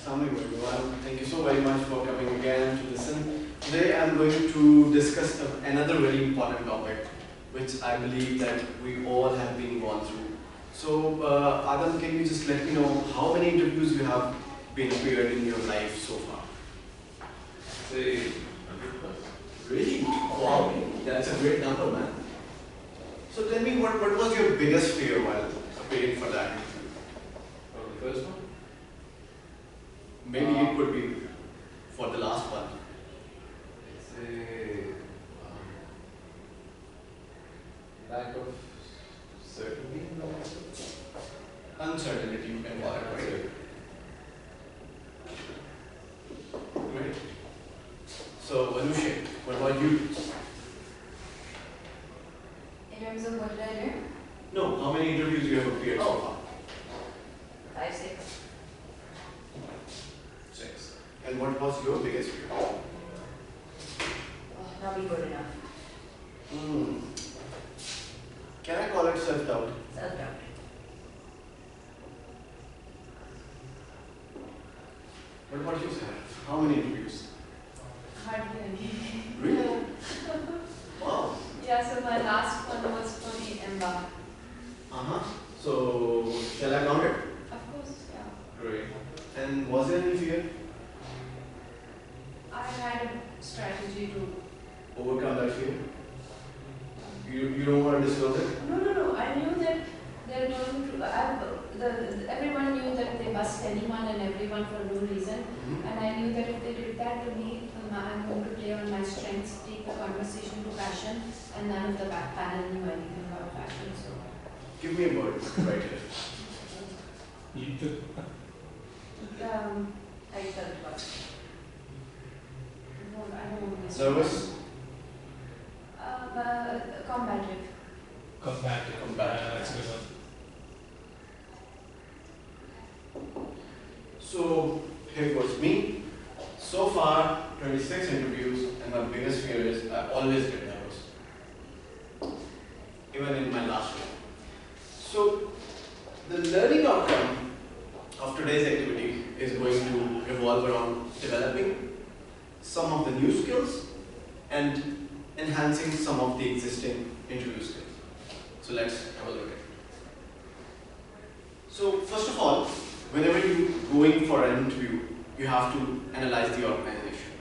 Assalamualaikum everyone. Thank you so very much for coming again to listen. Today I'm going to discuss another very important topic, which I believe that we all have been gone through. So, Adam, can you just let me know how many interviews you have been appeared in your life so far? Say 100 plus. Really? Wow, that's a great number, man. So tell me, what was your biggest fear while appearing for that interview? From the first one? Maybe it could be for the last one. Say lack of certainty. Uncertainty, you can call it, right? Great. So, Anusha, what about you? In terms of what did I do? No, how many interviews you have appeared so far? 5, 6. 6. And what was your biggest fear? Oh, not be good enough. Hmm. Can I call it self-doubt? Self-doubt. What about you, Sarah? How many interviews? Hardly any. Really? Wow. Yeah, so my last one was for the EMBA. Uh-huh. So, shall I count it? Of course, yeah. Great. And was there any fear? I had a strategy to... Overcome that fear? You don't want to disclose it? No. I knew that they're going to... everyone knew that they bust anyone and everyone for no reason. Mm-hmm. And I knew that if they did that to me, I'm going to play on my strengths, take the conversation to passion, and none of the back panel knew anything about passion. So, Give me a word right here. You took. I felt lost. I don't want to. Nervous? Combative. Combative. That's a good one. So, here goes me. So far, 26 interviews, and my biggest fear is I always get nervous. Even in my last one. So, the learning outcome of today's activity is going to revolve around developing some of the new skills and enhancing some of the existing interview skills. So let's have a look at it. So first of all, whenever you're going for an interview, you have to analyze the organization.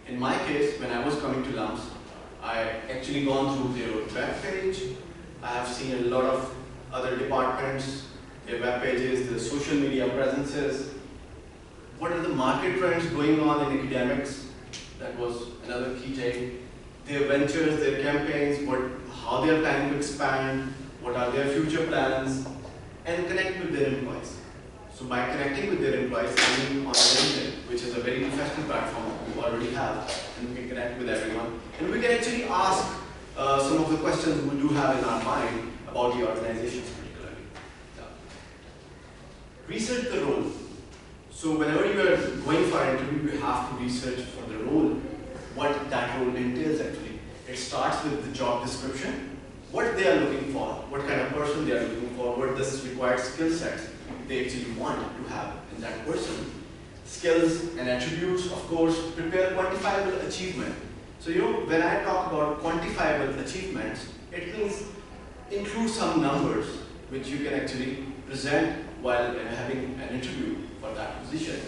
In my case, when I was coming to LUMS, I actually gone through their web page. I have seen a lot of other departments, their web pages, their social media presences. What are the market trends going on in academics? That was another key take. Their ventures, their campaigns, how they are planning to expand, what are their future plans, and connect with their employees. So by connecting with their employees, I mean on LinkedIn, which is a very professional platform we already have, and we can connect with everyone. And we can actually ask some of the questions we do have in our mind about the organizations particularly. Research the role. So whenever you are going for an interview, you have to research for the role, what that role entails actually. It starts with the job description, what they are looking for, what kind of person they are looking for, what this required skill sets they actually want to have in that person. Skills and attributes, of course, prepare quantifiable achievement. So when I talk about quantifiable achievements, it means include some numbers which you can actually present while having an interview for that position.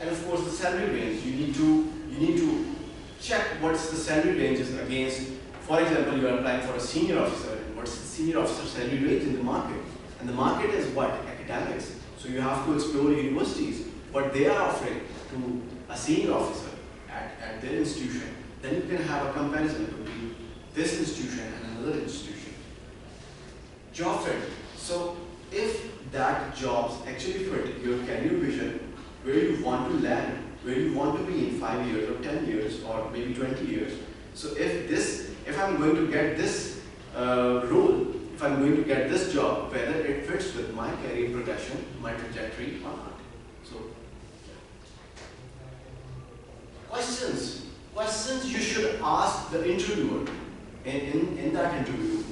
And of course the salary range, you need to check what's the salary ranges against. For example, you are applying for a senior officer, what's the senior officer salary range in the market? And the market is what? Academics. So you have to explore universities, what they are offering to a senior officer at their institution. Then you can have a comparison between this institution and another institution. Job fit. So if that jobs actually fit your career vision, where you want to land, where you want to be in 5 years or 10 years or maybe 20 years. So if I'm going to get this role, if I'm going to get this job, whether it fits with my career progression, my trajectory or not. So, questions you should ask the interviewer in that interview.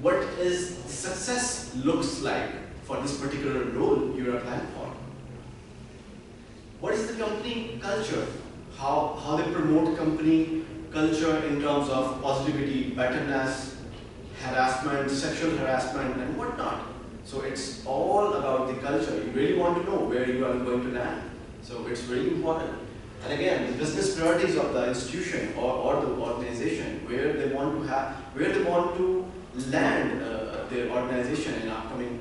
What is success looks like for this particular role you're applying for? culture, how they promote company culture in terms of positivity, betterness, harassment, sexual harassment, and whatnot. So it's all about the culture. You really want to know where you are going to land. So it's really important. And again, the business priorities of the institution or the organization, where they want to land their organization in upcoming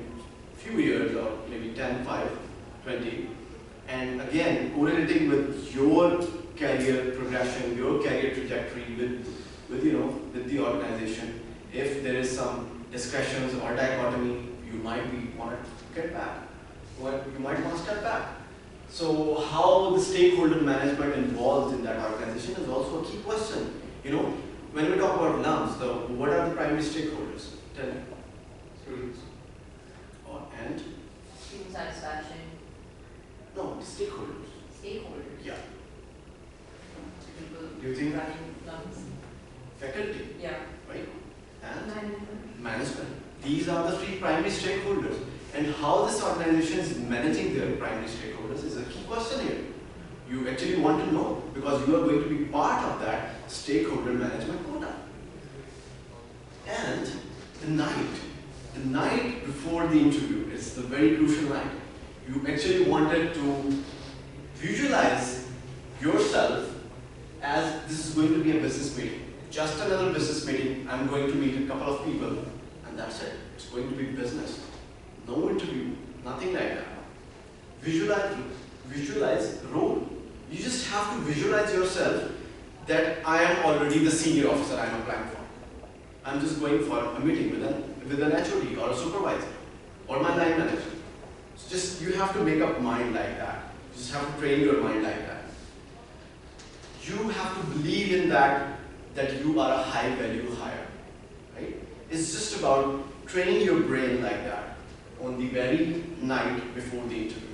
few years, or maybe 10, 5, 20. And again, correlating with your career progression, your career trajectory with the organization. If there is some discussions or dichotomy, you might want to get back, or you might want to step back. So how the stakeholder management involved in that organization is also a key question. When we talk about LUMS, what are the primary stakeholders? Tell me. Students. And? Student satisfaction. No, stakeholders. Stakeholders. Yeah. People Do you think running LUMS. faculty? Yeah. Right? And? Management. Management. These are the three primary stakeholders. And how this organization is managing their primary stakeholders is a key question here. You actually want to know, because you are going to be part of that stakeholder management quota. And the night before the interview is the very crucial night. You actually wanted to visualize yourself as this is going to be a business meeting. Just another business meeting. I'm going to meet a couple of people, and that's it. It's going to be business. No interview, nothing like that. Visualize role. You just have to visualize yourself that I am already the senior officer I am applying for. I'm just going for a meeting with an HOD or a supervisor or my line manager. So just you have to make up mind like that. You just have to train your mind like that. You have to believe in that you are a high value hire. Right? It's just about training your brain like that on the very night before the interview.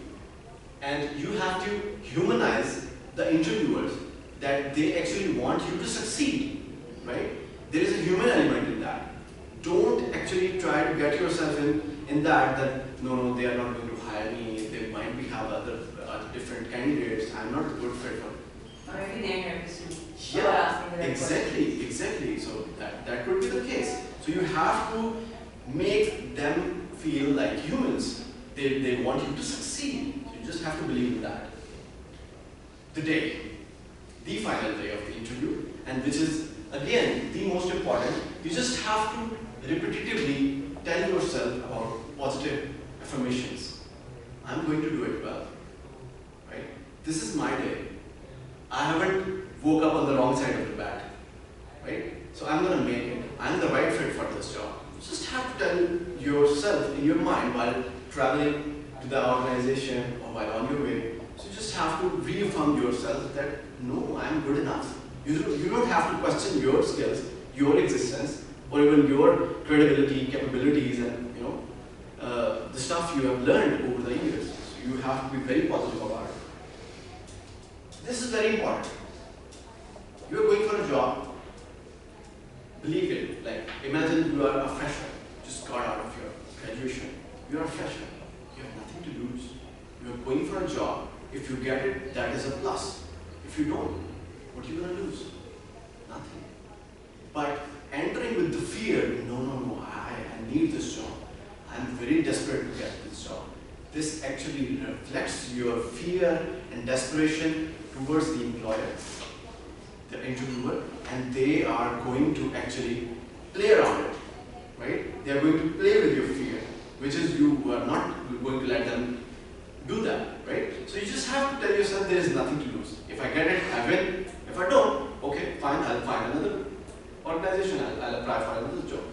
And you have to humanize the interviewers, that they actually want you to succeed, right? There is a human element in that. Don't actually try to get yourself in that no, they are not going to hire me, they might have other different candidates, I'm not a good fit for them. Or maybe they're nervous too. Yeah, exactly. So that could be the case. So you have to make them feel like humans. They want you to succeed. So you just have to believe in that. The final day of the interview, and which is again the most important, you just have to repetitively tell yourself about positive affirmations. I'm going to do it well. Right? This is my day. I haven't woke up on the wrong side of the bed. Right? So I'm going to make it. I'm the right fit for this job. You just have to tell yourself in your mind while traveling to the organization or while on your way. So you just have to reaffirm yourself that no, I'm good enough. You don't have to question your skills, your existence, or even your credibility, capabilities, and the stuff you have learned over the years. So you have to be very positive about it. This is very important. You are going for a job. Believe it. Like imagine you are a freshman, just got out of your graduation. You are a freshman. You have nothing to lose. You are going for a job. If you get it, that is a plus. If you don't, what are you going to lose? Nothing. But entering with the fear, no, I need this job. I'm very desperate to get this job. This actually reflects your fear and desperation towards the employer, the interviewer, and they are going to actually play around it, right? They are going to play with your fear, which is you are not going to let them do that, right? So you just have to tell yourself there is nothing to lose. If I get it, I win. If I don't, okay, fine, I'll find another organization, I'll apply for another job.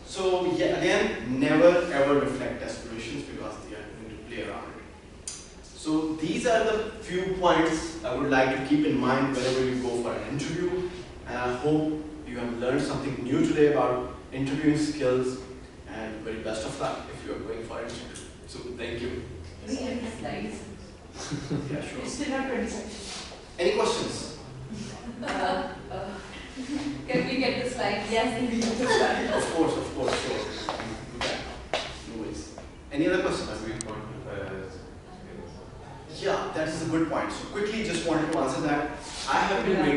So yeah, again, never ever reflect aspirations because they are going to play around it. So these are the few points I would like to keep in mind whenever you go for an interview. And I hope you have learned something new today about interviewing skills, and very best of luck if you are going for an interview. So thank you. We have the slides. Yeah, sure. We still have 20 seconds. Any questions? Can we get the slides? Yes, we get the slides. Of course, sure. Do that. No worries. Any other questions? Have we quantified as Yeah, that is a good point. So quickly, just wanted to answer that. I have been